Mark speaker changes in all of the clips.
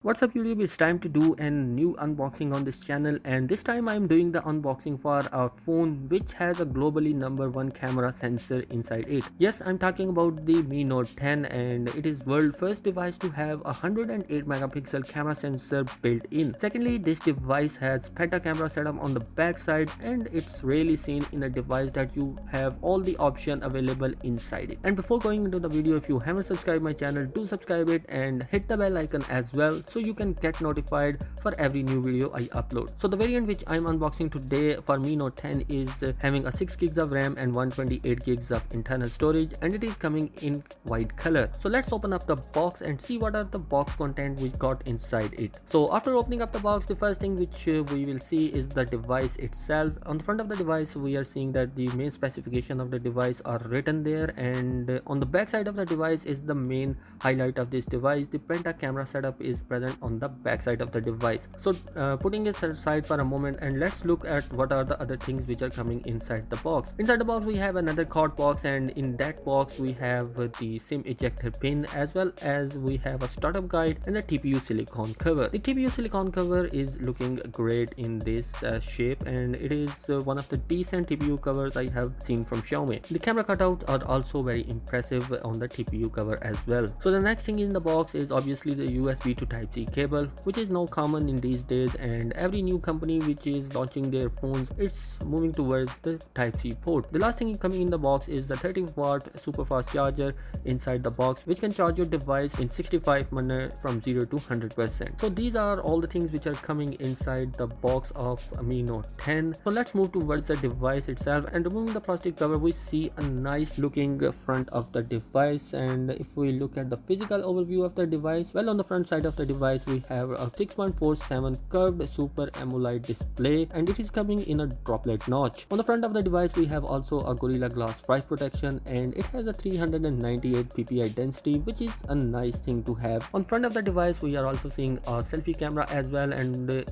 Speaker 1: What's up YouTube, it's time to do a new unboxing on this channel, and this time I'm doing the unboxing for a phone which has a globally #1 camera sensor inside it. Yes, I'm talking about the Mi Note 10, and it is world first device to have a 108 megapixel camera sensor built in. Secondly, this device has penta camera setup on the back side, and it's rarely seen in a device that you have all the option available inside it. And before going into the video, if you haven't subscribed my channel, do subscribe it and hit the bell icon as well, so you can get notified for every new video I upload. So the variant which I'm unboxing today for Mi Note 10 is having a 6 gigs of RAM and 128 gigs of internal storage, and it is coming in white color. So let's open up the box and see what are the box content we got inside it. So after opening up the box, the first thing which we will see is the device itself. On the front of the device we are seeing that the main specification of the device are written there, and on the back side of the device is the main highlight of this device. The penta camera setup is present on the back side of the device. So putting it aside for a moment, and let's look at what are the other things which are coming inside the box. Inside the box we have another card box, and in that box we have the SIM ejector pin, as well as we have a startup guide and a TPU silicone cover. The TPU silicone cover is looking great in this shape, and it is one of the decent TPU covers I have seen from Xiaomi. The camera cutouts are also very impressive on the TPU cover as well. So the next thing in the box is obviously the USB to Type-C cable, which is now common in these days, and every new company which is launching their phones is moving towards the Type-C port. The last thing coming in the box is the 30-watt super fast charger inside the box, which can charge your device in 65 minutes from 0 to 100%. So these are all the things which are coming inside the box of Mi Note 10. So let's move towards the device itself, and removing the plastic cover we see a nice looking front of the device. And if we look at the physical overview of the device, well, on the front side of the device we have a 6.47 curved super AMOLED display, and it is coming in a droplet notch. On the front of the device we have also a Gorilla Glass 5 protection, and it has a 398 ppi density, which is a nice thing to have. On front of the device we are also seeing a selfie camera as well, and the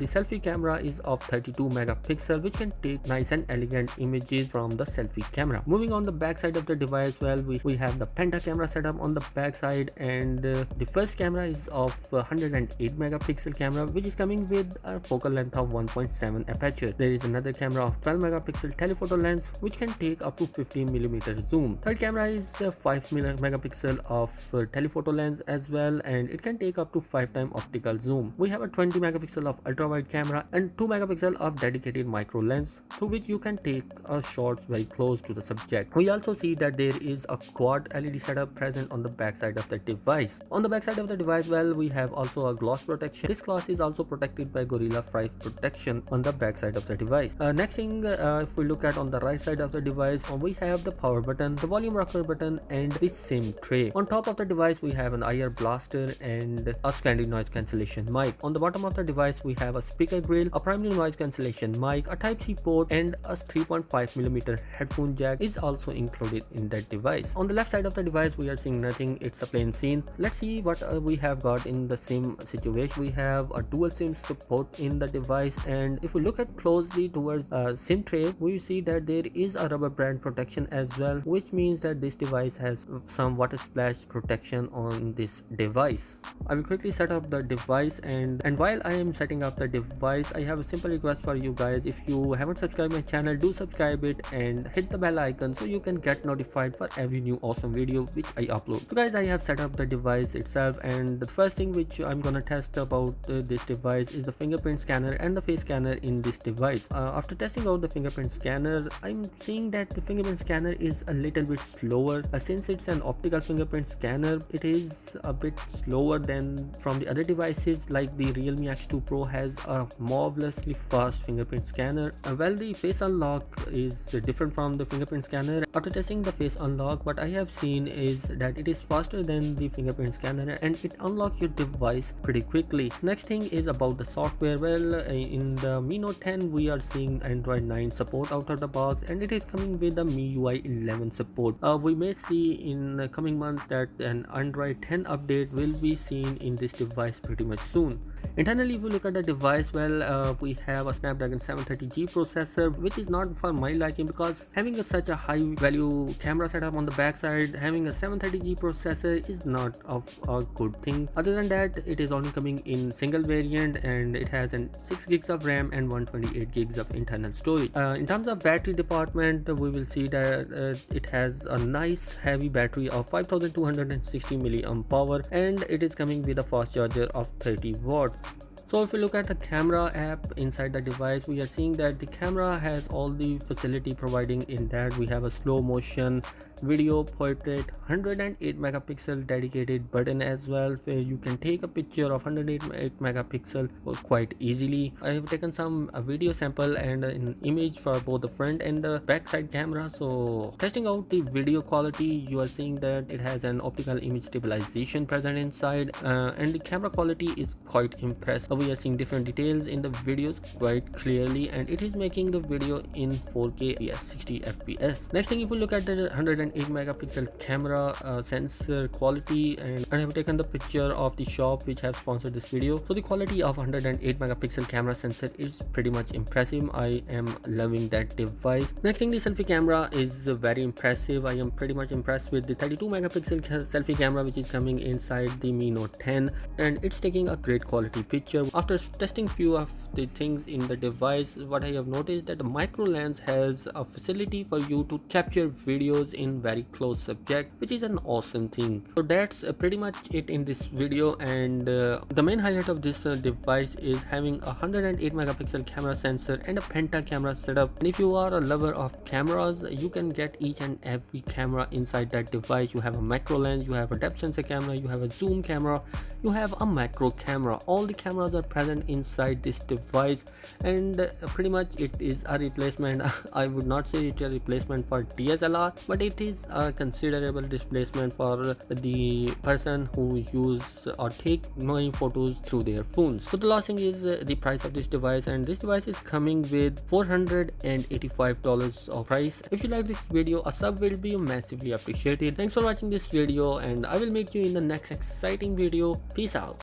Speaker 1: selfie camera is of 32 megapixel, which can take nice and elegant images from the selfie camera. Moving on the back side of the device, well, we have the penta camera setup on the back side, and the first camera is of 108 megapixel camera, which is coming with a focal length of 1.7 aperture. There is another camera of 12 megapixel telephoto lens, which can take up to 15mm zoom. Third camera is 5 megapixel of telephoto lens as well, and it can take up to 5 times optical zoom. We have a 20 megapixel of ultra wide camera and 2 megapixel of dedicated micro lens, through which you can take shots very close to the subject. We also see that there is a quad LED setup present on the back side of the device. On the back side of the device, well, we have also a gloss protection. This gloss is also protected by Gorilla 5 protection on the back side of the device. Next thing, if we look at on the right side of the device, we have the power button, the volume rocker button, and the SIM tray. On top of the device we have an IR blaster and a standard noise cancellation mic. On the bottom of the device we have a speaker grill, a primary noise cancellation mic, a Type-C port, and a 3.5mm headphone jack is also included in that device. On the left side of the device we are seeing nothing, it's a plain scene. Let's see what we have got in the SIM situation. We have a dual SIM support in the device, and if we look at closely towards SIM tray, we see that there is a rubber band protection as well, which means that this device has some water splash protection on this device. I will quickly set up the device, and while I am setting up the device, I have a simple request for you guys. If you haven't subscribed my channel, do subscribe it and hit the bell icon so you can get notified for every new awesome video which I upload. So guys, I have set up the device itself, and the first thing which I'm gonna test about this device is the fingerprint scanner and the face scanner in this device. After testing out the fingerprint scanner, I'm seeing that the fingerprint scanner is a little bit slower. Since it's an optical fingerprint scanner, it is a bit slower than from the other devices, like the Realme X2 Pro has a marvelously fast fingerprint scanner. Well, the face unlock is different from the fingerprint scanner. After testing the face unlock, what I have seen is that it is faster than the fingerprint scanner, and it unlocks your device pretty quickly. Next thing is about the software. Well, in the Mi Note 10 we are seeing Android 9 support out of the box, and it is coming with the Miui 11 support. We may see in coming months that an Android 10 update will be seen in this device pretty much soon. Internally, if you look at the device, well, we have a SnapDragon 730G processor, which is not for my liking, because having such a high value camera setup on the backside, having a 730G processor is not of a good thing. Other than that, it is only coming in single variant, and it has an 6 gigs of RAM and 128 gigs of internal storage. In terms of battery department, we will see that it has a nice heavy battery of 5260 milliamp power, and it is coming with a fast charger of 30 watts. So if you look at the camera app inside the device, we are seeing that the camera has all the facility providing in that. We have a slow motion video, portrait, 108 megapixel dedicated button as well, where you can take a picture of 108 megapixel quite easily. I have taken some video sample and an image for both the front and the back side camera. So testing out the video quality, you are seeing that it has an optical image stabilization present inside, and the camera quality is quite impressive. We are seeing different details in the videos quite clearly, and it is making the video in 4K at 60 fps. Next thing, if you look at the 108 megapixel camera sensor quality, and I have taken the picture of the shop which have sponsored this video. So the quality of 108 megapixel camera sensor is pretty much impressive. I am loving that device. Next thing, the selfie camera is very impressive. I am pretty much impressed with the 32 megapixel selfie camera which is coming inside the Mi Note 10, and it's taking a great quality picture. After testing few of the things in the device, what I have noticed that the micro lens has a facility for you to capture videos in very close subject, which is an awesome thing. So that's pretty much it in this video, and the main highlight of this device is having a 108 megapixel camera sensor and a penta camera setup. And if you are a lover of cameras, you can get each and every camera inside that device. You have a macro lens, you have a depth sensor camera, you have a zoom camera, you have a macro camera. All the cameras are present inside this device, and pretty much it is a replacement. I would not say it's a replacement for DSLR, but it is a considerable displacement for the person who use or take many photos through their phones. So the last thing is the price of this device, and this device is coming with $485 of price. If you like this video, a sub will be massively appreciated. Thanks for watching this video, and I will meet you in the next exciting video. Peace out.